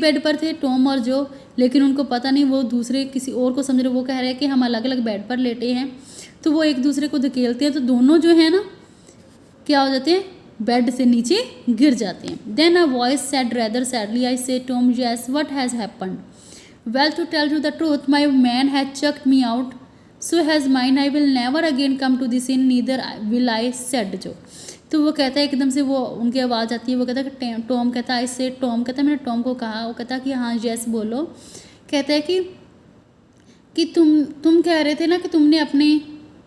Bed पर थे, Tom और जो, लेकिन उनको पता नहीं, वो दूसरे किसी और को समझ रहे, वो कह रहे हैं कि हम अलग अलग बेड पर लेटे हैं। तो वो एक दूसरे को धकेलते हैं, तो दोनों जो है ना क्या हो जाते हैं, बेड से नीचे गिर जाते हैं। Then a voice said rather sadly, I say Tom yes what has happened, well to tell you the truth my man has chucked me out, so has mine, I will never again come to this inn neither will I, said Jo. तो वो कहता है एकदम से, वो उनकी आवाज़ आती है, वो कहता है कि टॉम कहता है, आई से टॉम कहता है मैंने टॉम को कहा, वो कहता है कि हाँ यस बोलो, कहता है कि तुम कह रहे थे ना कि तुमने अपने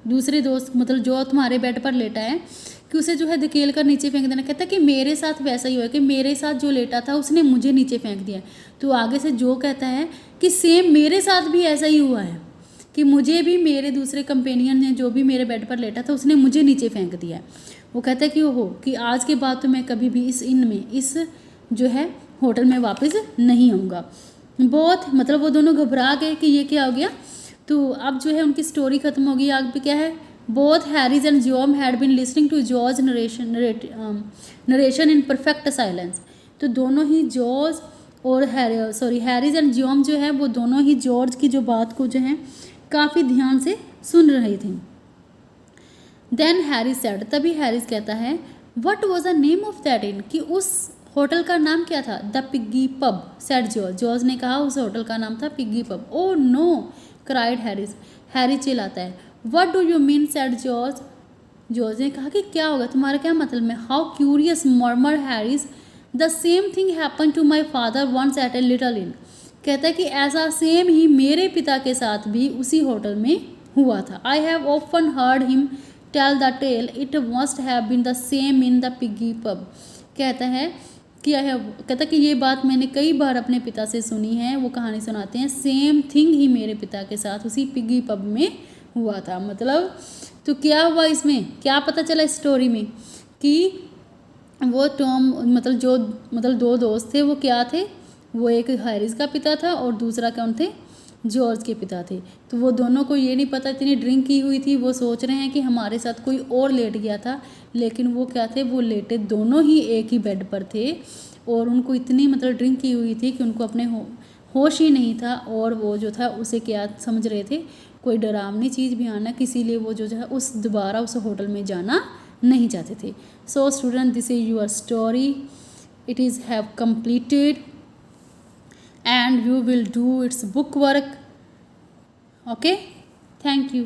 दूसरे दोस्त मतलब जो तुम्हारे बेड पर लेटा है कि उसे जो है धकेल कर नीचे फेंक देना। कहता है कि मेरे साथ वैसा ही हुआ कि मेरे साथ जो लेटा था उसने मुझे नीचे फेंक दिया। तो आगे से जो कहता है कि सेम मेरे साथ भी ऐसा ही हुआ है कि मुझे भी मेरे दूसरे कंपेनियन ने जो भी मेरे बेड पर लेटा था उसने मुझे नीचे फेंक दिया। वो कहता है कि ओहो कि आज के बाद तो मैं कभी भी इस इन में इस जो है होटल में वापस नहीं आऊँगा। बहुत मतलब वो दोनों घबरा गए कि ये क्या हो गया। तो अब जो है उनकी स्टोरी ख़त्म होगी। आगे क्या है, both Harris and Jim had been listening to George narration in perfect silence. तो दोनों ही जॉर्ज और हैरिस एंड जॉम जो है वो दोनों ही जॉर्ज की जो बात को जो है काफ़ी ध्यान से सुन रहे थे। देन हैरिस सेड, तभी हैरिस कहता है what was the name of that inn, कि उस होटल का नाम क्या था। The Piggy pub, said George, George ने कहा उस होटल का नाम था Piggy pub. Oh no cried Harris, Harris चिल्लाता है। What do you mean, said George, George ने कहा कि क्या होगा, तुम्हारा क्या मतलब है। How curious, murmur Harris, the same thing happen to my father once at a little inn, कहता है कि ऐसा सेम ही मेरे पिता के साथ भी उसी होटल में हुआ था। I have often heard him tell the tale, it must have been the same inn the Piggy pub, कहता है कि ये बात मैंने कई बार अपने पिता से सुनी है। वो कहानी सुनाते हैं, सेम थिंग ही मेरे पिता के साथ उसी पिग्गी पब में हुआ था। मतलब तो क्या हुआ इसमें, क्या पता चला इस स्टोरी में कि वो टॉम मतलब दो दोस्त थे, वो क्या थे, वो एक हैरिस का पिता था और दूसरा कौन थे, जॉर्ज के पिता थे। तो वो दोनों को ये नहीं पता, इतनी ड्रिंक की हुई थी, वो सोच रहे हैं कि हमारे साथ कोई और लेट गया था, लेकिन वो क्या थे, वो लेटे दोनों ही एक ही बेड पर थे और उनको इतनी मतलब ड्रिंक की हुई थी कि उनको अपने होश ही नहीं था। और वो जो था उसे क्या समझ रहे थे, कोई डरावनी चीज़ भी आना, इसीलिए वो जो है उस दोबारा उस होटल में जाना नहीं चाहते थे। So student, this is your story, it is have completed and you will do its book work. Okay, thank you.